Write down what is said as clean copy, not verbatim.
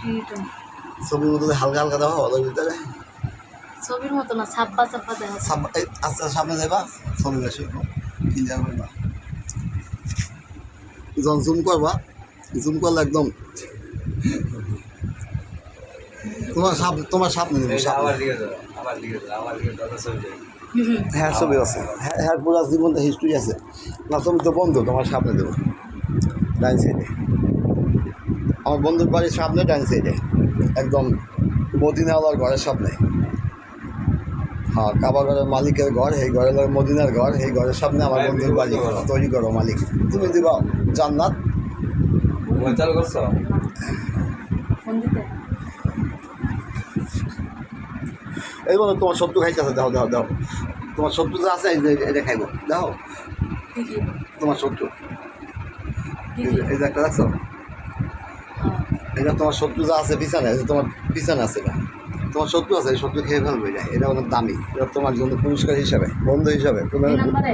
কিরকম? ছবির মতো হালকা হালকা দেওয়া ওদের ভিতরে ছবির মতো না, ছাপ্পা ছাপ্পা দেখা যায়। আস্তে সামনে যাবা ছবি বেশি ক্লিয়ার হবে না। যখন জুম করবা, জুম করলে একদম তোমার সামনে নেবে। হ্যাঁ ছবি আছে, হ্যাঁ পুরো জীবনটা হিস্ট্রি আছে না। তুমি তো বন্ধু, তোমার সামনে দেবো ডাইন সাইডে। আমার বন্ধুর বাড়ির সামনে ডাইন সাইডে একদম মদিনাওয়ালার ঘরের সামনে। হ্যাঁ কাবা ঘরের মালিকের ঘর, এই ঘরের মদিনার ঘর, এই ঘরের সামনে আমার বন্ধুর বাড়ি। তৈরি করো মালিক, তুমি দিবা জান্নাত। চালু করছো? ফোন দিতে এই বলো তোমার শত্রু খাইতেছে, দাও দাও দাও। তোমার শত্রু যে আছে এটা খাইব, দাও। দিদি তোমার শত্রু দিদি এই যে একটা দেখছো, এটা তোমার শত্রু যা আছে পিছনে, তোমার পিছনে আছে এটা তোমার শত্রু আছে, এই শত্রু খেয়ে ফেলবে। এটা অনেক দামি, এটা তোমার জন্য পুরস্কার হিসাবে, বন্ধু হিসাবে। এই নাম্বারে